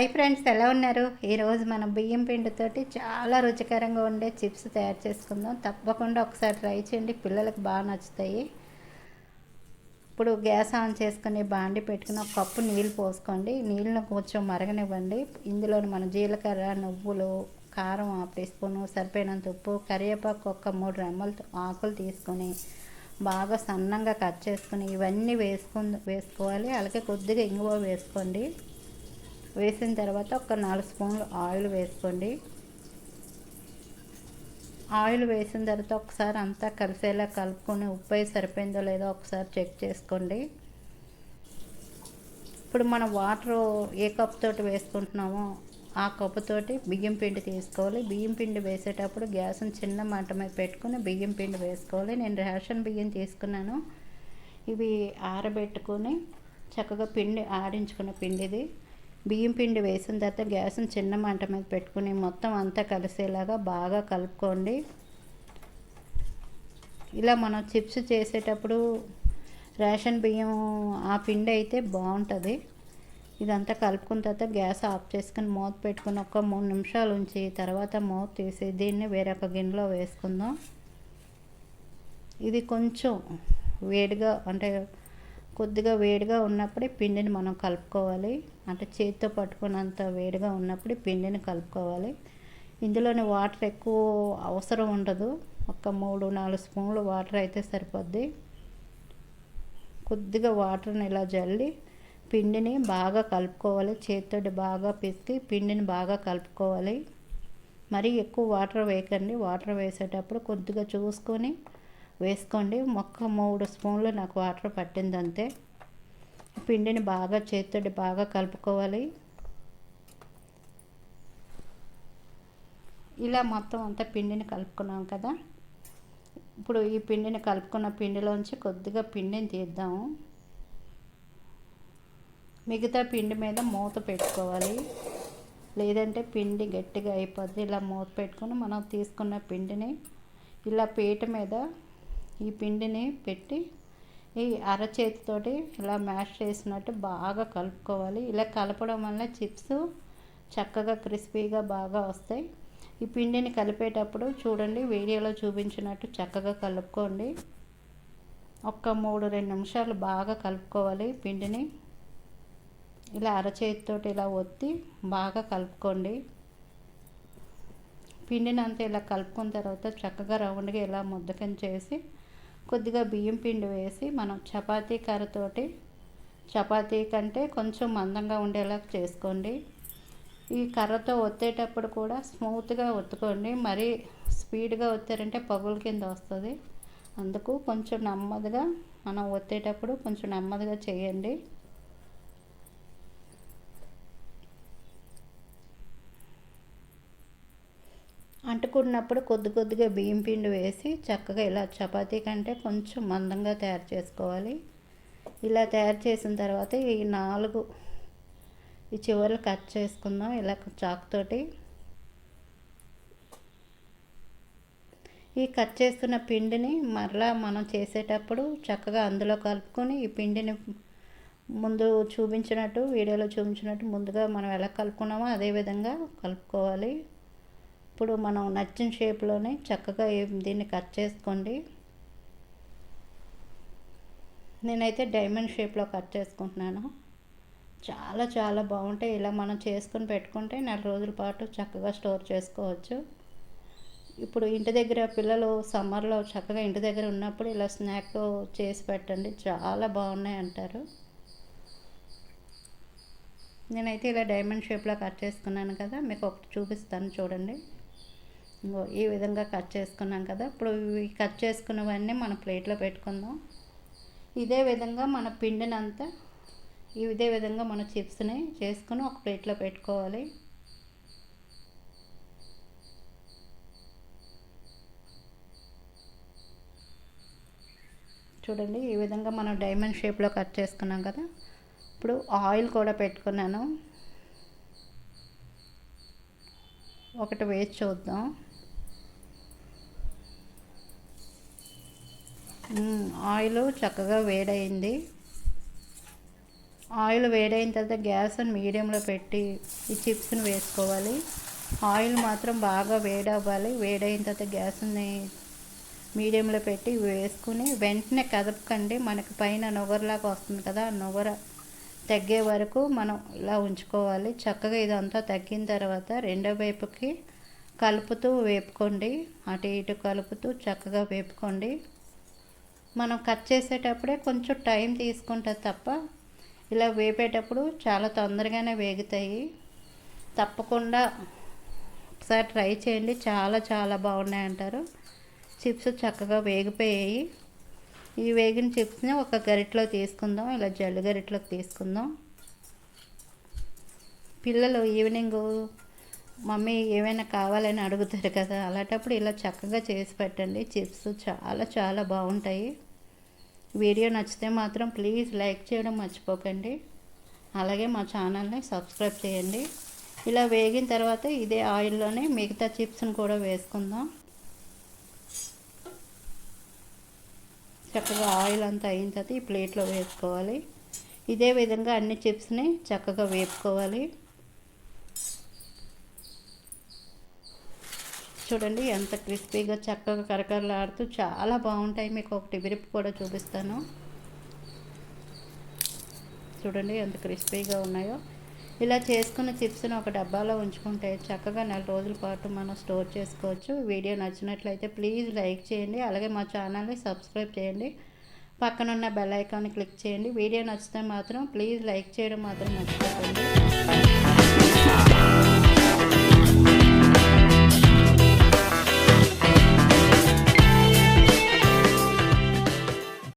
Hi friends, ఎలా ఉన్నారు? ఈరోజు మనం బియ్యం పిండితోటి చాలా రుచికరంగా ఉండే చిప్స్ తయారు చేసుకుందాం. తప్పకుండా ఒకసారి ట్రై చేయండి, పిల్లలకు బాగా నచ్చుతాయి. ఇప్పుడు గ్యాస్ ఆన్ చేసుకుని బాండి పెట్టుకుని ఒక కప్పు నీళ్ళు పోసుకోండి. నీళ్ళను కొంచెం మరగనివ్వండి. ఇందులో మన జీలకర్ర, నువ్వులు, కారం 1 టీ స్పూను, సరిపోయినంత ఉప్పు, కరివేపాకు ఒక 3 రెమ్మలు ఆకులు తీసుకొని బాగా సన్నంగా కట్ చేసుకుని ఇవన్నీ వేసుకోవాలి. అలాగే కొద్దిగా ఇంగువ వేసుకోండి. వేసిన తర్వాత ఒక 4 స్పూన్లు ఆయిల్ వేసుకోండి. ఆయిల్ వేసిన తర్వాత ఒకసారి అంతా కలిసేలా కలుపుకొని ఉప్పు సరిపోయిందో లేదో ఒకసారి చెక్ చేసుకోండి. ఇప్పుడు మనం వాటర్ ఏ కప్ తోటి వేసుకుంటున్నామో ఆ కప్పు తోటి బియ్యం పిండి తీసుకోవాలి. బియ్యం పిండి వేసేటప్పుడు గ్యాస్ని చిన్న మంట మీద పెట్టుకుని బియ్యం పిండి వేసుకోవాలి. నేను రేషన్ బియ్యం తీసుకున్నాను. ఇవి ఆరబెట్టుకొని చక్కగా పిండి ఆడించుకున్న పిండిది. బియ్యం పిండి వేసిన తర్వాత గ్యాస్ని చిన్న మంట మీద పెట్టుకుని మొత్తం అంతా కలిసేలాగా బాగా కలుపుకోండి. ఇలా మనం చిప్స్ చేసేటప్పుడు రేషన్ బియ్యం ఆ పిండి అయితే బాగుంటుంది. ఇదంతా కలుపుకున్న తర్వాత గ్యాస్ ఆఫ్ చేసుకుని మూత పెట్టుకుని ఒక 3 నిమిషాలు ఉంచి తర్వాత మూత తీసి దీన్ని వేరొక గిన్నెలో వేసుకుందాం. ఇది కొంచెం వేడిగా అంటే కొద్దిగా వేడిగా ఉన్నప్పుడే పిండిని మనం కలుపుకోవాలి. అంటే చేతితో పట్టుకున్నంత వేడిగా ఉన్నప్పుడు పిండిని కలుపుకోవాలి. ఇందులోని వాటర్ ఎక్కువ అవసరం ఉండదు. ఒక 3-4 స్పూన్లు వాటర్ అయితే సరిపోద్ది. కొద్దిగా వాటర్ని ఇలా జల్లి పిండిని బాగా కలుపుకోవాలి. చేతితో బాగా పిసికి పిండిని బాగా కలుపుకోవాలి. మరీ ఎక్కువ వాటర్ వేయకండి. వాటర్ వేసేటప్పుడు కొద్దిగా చూసుకొని వేసుకోండి. 3 స్పూన్లు నాకు వాటర్ పట్టింది అంతే. పిండిని బాగా చేతితో బాగా కలుపుకోవాలి. ఇలా మొత్తం అంతా పిండిని కలుపుకున్నాం కదా. ఇప్పుడు ఈ పిండిని కలుపుకున్న పిండిలోంచి కొద్దిగా పిండిని తీద్దాము. మిగతా పిండి మీద మూత పెట్టుకోవాలి, లేదంటే పిండి గట్టిగా అయిపోద్ది. ఇలా మూత పెట్టుకుని మనం తీసుకున్న పిండిని ఇలా పీట మీద ఈ పిండిని పెట్టి ఈ అరచేతితోటి ఇలా మ్యాష్ చేసినట్టు బాగా కలుపుకోవాలి. ఇలా కలపడం వల్ల చిప్స్ చక్కగా క్రిస్పీగా బాగా వస్తాయి. ఈ పిండిని కలిపేటప్పుడు చూడండి, వీడియోలో చూపించినట్టు చక్కగా కలుపుకోండి. ఒక 3-2 నిమిషాలు బాగా కలుపుకోవాలి పిండిని. ఇలా అరచేతితోటి ఇలా ఒత్తి బాగా కలుపుకోండి. పిండిని అంతా ఇలా కలుపుకున్న తర్వాత చక్కగా రౌండ్గా ఇలా ముద్దకం చేసి కొద్దిగా బియ్యం పిండి వేసి మనం చపాతీ కర్రతోటి చపాతీ కంటే కొంచెం మందంగా ఉండేలా చేసుకోండి. ఈ కర్రతో ఒత్తేటప్పుడు కూడా స్మూత్గా ఒత్తుకోండి. మరీ స్పీడ్గా ఒత్తారంటే పగుల కింద వస్తుంది. అందుకు కొంచెం నెమ్మదిగా మనం ఒత్తేటప్పుడు కొంచెం నెమ్మదిగా చేయండి. అంటుకున్నప్పుడు కొద్దిగా బియ్యం పిండి వేసి చక్కగా ఇలా చపాతీ కంటే కొంచెం మందంగా తయారు చేసుకోవాలి. ఇలా తయారు చేసిన తర్వాత ఈ చివర్లు కట్ చేసుకుందాం ఇలా చాకుతోటి. ఈ కట్ చేస్తున్న పిండిని మరలా మనం చేసేటప్పుడు చక్కగా అందులో కలుపుకొని ఈ పిండిని ముందు వీడియోలో చూపించినట్టు ముందుగా మనం ఎలా కలుపుకున్నామో అదే విధంగా కలుపుకోవాలి. ఇప్పుడు మనం నచ్చిన షేప్లోనే చక్కగా దీన్ని కట్ చేసుకోండి. నేనైతే డైమండ్ షేప్లో కట్ చేసుకుంటున్నాను. చాలా చాలా బాగుంటాయి. ఇలా మనం చేసుకుని పెట్టుకుంటే 4 రోజుల పాటు చక్కగా స్టోర్ చేసుకోవచ్చు. ఇప్పుడు ఇంటి దగ్గర పిల్లలు సమ్మర్లో చక్కగా ఇంటి దగ్గర ఉన్నప్పుడు ఇలా స్నాక్ చేసి పెట్టండి, చాలా బాగున్నాయి అంటారు. నేనైతే ఇలా డైమండ్ షేప్లో కట్ చేసుకున్నాను కదా, మీకు ఒకటి చూపిస్తాను చూడండి. ఈ విధంగా కట్ చేసుకున్నాం కదా. ఇప్పుడు ఇవి కట్ చేసుకున్నవన్నీ మన ప్లేట్లో పెట్టుకుందాం. ఇదే విధంగా మన పిండిని అంతా ఇదే విధంగా మన చిప్స్ని చేసుకుని ఒక ప్లేట్లో పెట్టుకోవాలి. చూడండి, ఈ విధంగా మనం డైమండ్ షేప్లో కట్ చేసుకున్నాం కదా. ఇప్పుడు ఆయిల్ కూడా పెట్టుకున్నాను, ఒకటి వేసి చూద్దాం. ఆయిల్ చక్కగా వేడైంది. ఆయిల్ వేడైన తర్వాత గ్యాస్ని మీడియంలో పెట్టి ఈ చిప్స్ని వేసుకోవాలి. ఆయిల్ మాత్రం బాగా వేడవ్వాలి. వేడైన తర్వాత గ్యాస్ని మీడియంలో పెట్టి వేసుకుని వెంటనే కదపకండి. మనకి పైన నొగరలాగా వస్తుంది కదా, ఆ నొగర తగ్గే వరకు మనం ఇలా ఉంచుకోవాలి. చక్కగా ఇదంతా తగ్గిన తర్వాత రెండో వైపుకి కలుపుతూ వేపుకోండి. అటు ఇటు కలుపుతూ చక్కగా వేపుకోండి. మనం కట్ చేసేటప్పుడే కొంచెం టైం తీసుకుంటుంది తప్ప ఇలా వేపేటప్పుడు చాలా తొందరగానే వేగుతాయి. తప్పకుండా ఒకసారి ట్రై చేయండి, చాలా చాలా బాగున్నాయి అంటారు. చిప్స్ చక్కగా వేగిపోయాయి. ఈ వేగిన చిప్స్ని ఒక గరిటలో తీసుకుందాం. ఇలా జల్లి గరిటలోకి తీసుకుందాం. పిల్లలు ఈవినింగ్ మమ్మీ ఏమైనా కావాలని అడుగుతారు కదా, అలాంటప్పుడు ఇలా చక్కగా చేసి పెట్టండి. చిప్స్ చాలా చాలా బాగుంటాయి. వీడియో నచ్చితే మాత్రం ప్లీజ్ లైక్ చేయడం మర్చిపోకండి. అలాగే మా ఛానల్ని సబ్స్క్రైబ్ చేయండి. ఇలా వేగిన తర్వాత ఇదే ఆయిల్లోనే మిగతా చిప్స్ని కూడా వేసుకుందాం. చక్కగా ఆయిల్ అంతా అయిన తర్వాత ఈ ప్లేట్లో వేసుకోవాలి. ఇదే విధంగా అన్ని చిప్స్ని చక్కగా వేపుకోవాలి. చూడండి ఎంత క్రిస్పీగా చక్కగా కరకరలాడుతూ చాలా బాగుంటాయి. మీకు ఒకటి విరిపి కూడా చూపిస్తాను. చూడండి ఎంత క్రిస్పీగా ఉన్నాయో. ఇలా చేసుకున్న చిప్స్ని ఒక డబ్బాలో ఉంచుకుంటే చక్కగా 4 రోజుల పాటు మనం స్టోర్ చేసుకోవచ్చు. వీడియో నచ్చినట్లయితే ప్లీజ్ లైక్ చేయండి. అలాగే మా ఛానల్ని సబ్స్క్రైబ్ చేయండి. పక్కనున్న బెల్ ఐకాన్ని క్లిక్ చేయండి. వీడియో నచ్చితే మాత్రం ప్లీజ్ లైక్ చేయడం మాత్రం మర్చిపోకండి.